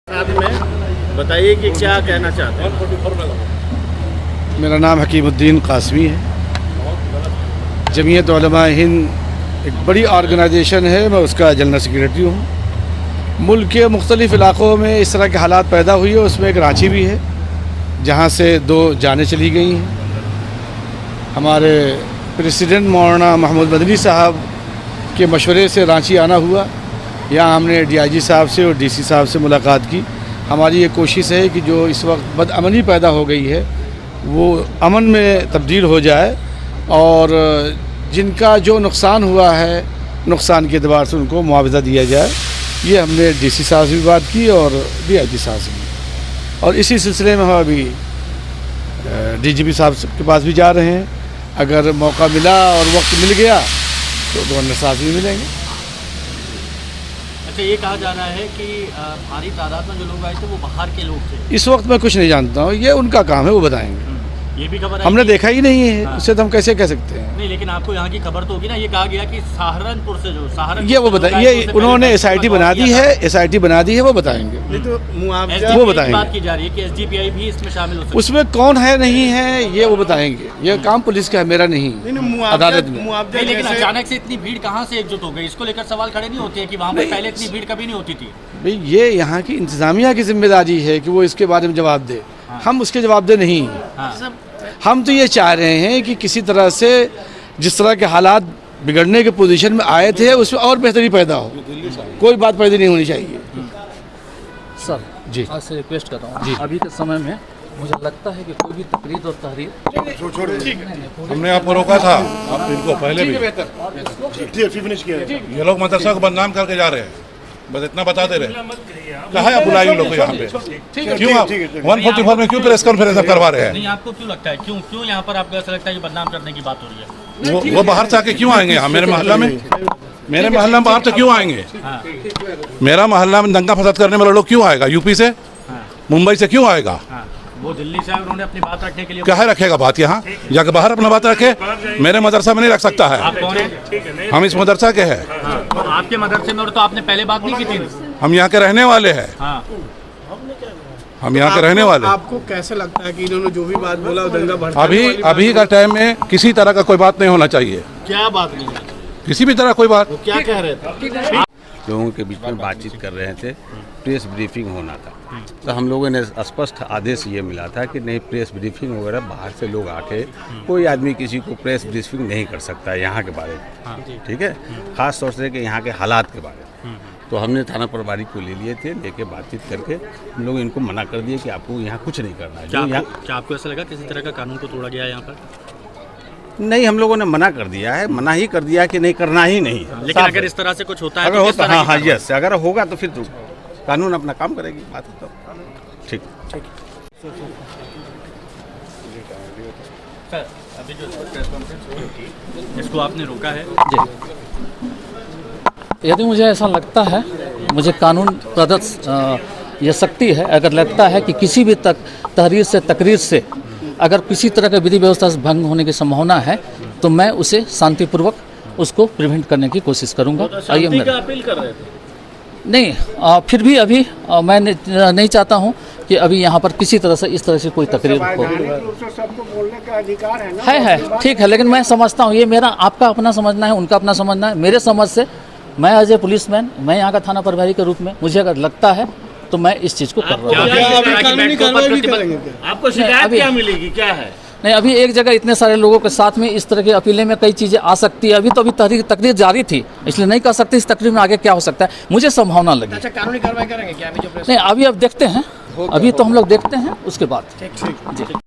साथ में बताइए कि क्या कहना चाहते हैं। मेरा नाम हकीमुद्दीन कासमी है। जमीयत उलमा हिंद एक बड़ी ऑर्गेनाइजेशन है, मैं उसका जनरल सेक्रेटरी हूँ। मुल्क के मुख्तलिफ़ इलाक़ों में इस तरह के हालात पैदा हुई है, उसमें एक रांची भी है जहाँ से 2 जानें चली गई हैं। हमारे प्रेसिडेंट मौलाना महमूद मदनी साहब के मशवरे से रांची आना हुआ। यहाँ हमने DIG साहब से और DC साहब से मुलाकात की। हमारी ये कोशिश है कि जो इस वक्त बदअमनी पैदा हो गई है वो अमन में तब्दील हो जाए और जिनका जो नुकसान हुआ है नुकसान के एतबार से उनको मुआवजा दिया जाए। ये हमने DC साहब से भी बात की और DIG साहब से भी, और इसी सिलसिले में हम अभी DGP साहब के पास भी जा रहे हैं। अगर मौका मिला और वक्त मिल गया तो गवर्नर साहब भी मिलेंगे। अच्छा, ये कहा जा रहा है कि भारी तादाद में जो लोग आए थे वो बाहर के लोग थे। इस वक्त मैं कुछ नहीं जानता हूँ, ये उनका काम है, वो बताएंगे। ये भी खबर हमने देखा ही नहीं है, उससे तो हम कैसे कह सकते हैं। नहीं, लेकिन आपको यहाँ की खबर तो होगी ना। ये कहा गया कि सहारनपुर से जो सहारनपुर ये वो बताए, ये उन्होंने SIT बना दी है, SIT बना दी है, वो बताएंगे। नहीं तो मुआवजा वो बताएंगे। बात की जा रही है कि SDPI भी इसमें शामिल हो सकता है। उसमें कौन है नहीं है ये वो बताएंगे। ये काम पुलिस का है, मेरा नहीं। अदालत में मुआवजा नहीं, लेकिन जैसे- अचानक से इतनी भीड़ कहाँ से एकजुट हो गई, इसको लेकर सवाल खड़े नहीं होते हैं कि वहाँ पर पहले इतनी भीड़ कभी नहीं होती थी। भाई ये यहाँ की इंतज़ामिया की जिम्मेदारी है कि वो इसके बारे में जवाब दे। हम उसके जवाब दे नहीं। हम तो ये चाह रहे हैं कि किसी तरह से जिस तरह के हालात बिगड़ने के पोजीशन में आए थे उसमें और बेहतरी पैदा हो। कोई बात पैदा नहीं होनी चाहिए। सर जी आपसे रिक्वेस्ट कर रहा जी। हूँ, अभी के समय में मुझे लगता है कि कोई भी तकरीर और तहरीर हमने आपको रोका था, आप इनको पहले भी ये लोग मदरसा को बदनाम करके जा रहे हैं, बस इतना बता दे रहे हैं। कहाँ है बुलाई लोग को यहाँ पे? क्यों आप 144 में क्यों प्रेस कॉन्फ्रेंस करवा रहे हैं? नहीं, आपको क्यों लगता है, क्यों यहाँ पर आपको ऐसा लगता है कि बदनाम करने की बात हो रही है? वो बाहर से आके क्यों आएंगे यहाँ मेरे मोहल्ला में? मेरे मोहल्ला में बाहर से क्यों आएंगे? मेरा मोहल्ला में दंगा फसाद करने वाला लोग क्यों आएगा? यूपी से, मुंबई से क्यों आएगा? वो दिल्ली से उन्होंने अपनी बात रखने के लिए क्या है रखेगा बात? यहाँ जाके बाहर अपना बात रखे, मेरे मदरसा में नहीं रख सकता है। आप कौन है? हम इस मदरसा के हैं। तो आपके मदरसे में और तो आपने पहले बात नहीं की थी। हम यहाँ के रहने वाले हैं। हम यहाँ के रहने वाले। आपको कैसे लगता है कि इन्होंने जो भी बात बोला वो दंगा भड़काने वाली बात अभी का टाइम में किसी तरह का कोई बात नहीं होना चाहिए। क्या बात नहीं है? किसी भी तरह कोई बात। वो क्या कह रहे थे? लोगों के बीच में बातचीत कर रहे थे, प्रेस ब्रीफिंग होना था। तो हम लोगों ने स्पष्ट आदेश ये मिला था कि नहीं, प्रेस ब्रीफिंग वगैरह बाहर से लोग आके, कोई आदमी किसी को प्रेस ब्रीफिंग नहीं कर सकता है यहाँ के बारे में। ठीक है, ख़ास तौर से कि यहाँ के हालात के बारे में। तो हमने थाना प्रभारी को ले लिए थे, लेके बातचीत करके हम लोग इनको मना कर दिए कि आपको यहाँ कुछ नहीं करना है। क्या आपको ऐसा लगा किसी तरह का कानून को तोड़ा गया है यहाँ पर? नहीं, हम लोगों ने मना कर दिया है, मना ही कर दिया कि नहीं, करना ही नहीं। लेकिन अगर इस तरह से कुछ होता है अगर तो किस होता, तरह हाँ की हाँ, कार्रवाई? यस, अगर होगा तो फिर तो कानून अपना काम करेगी। बात तो ठीक। सर, अभी जो प्रेस कॉन्फ्रेंस हुई थी, इसको आपने रोका है? जी। यदि मुझे ऐसा लगता है, मुझे कानून प्रदत्त यह शक्ति है, अगर लगता है कि किसी भी तहरीर से, तकरीर से अगर किसी तरह का विधि व्यवस्था से भंग होने की संभावना है तो मैं उसे शांतिपूर्वक उसको प्रिवेंट करने की कोशिश करूंगा। आइए मेरा अपील कर रहे थे। नहीं, फिर भी अभी मैं नहीं चाहता हूं कि अभी यहाँ पर किसी तरह से इस तरह से कोई तकरीर हो। सबको बोलने का अधिकार है ना। है ठीक है, लेकिन मैं समझता हूँ ये मेरा, आपका अपना समझना है, उनका अपना समझना है। मेरे समझ से मैं एज ए पुलिसमैन, मैं यहाँ का थाना प्रभारी के रूप में मुझे अगर लगता है तो मैं इस चीज़ को कर रहा हूँ। आपको शिकायत क्या मिलेगी, क्या है? नहीं, अभी एक जगह इतने सारे लोगों के साथ में इस तरह की अपीलें में कई चीज़ें आ सकती है। अभी तो तकरीर जारी थी, इसलिए नहीं कर सकते इस तकरीर में आगे क्या हो सकता है, मुझे संभावना लगी। अच्छा, कानूनी कार्रवाई करेंगे क्या अभी जो प्रेस? नहीं, अभी अब देखते हैं, अभी तो हम लोग देखते हैं उसके बाद।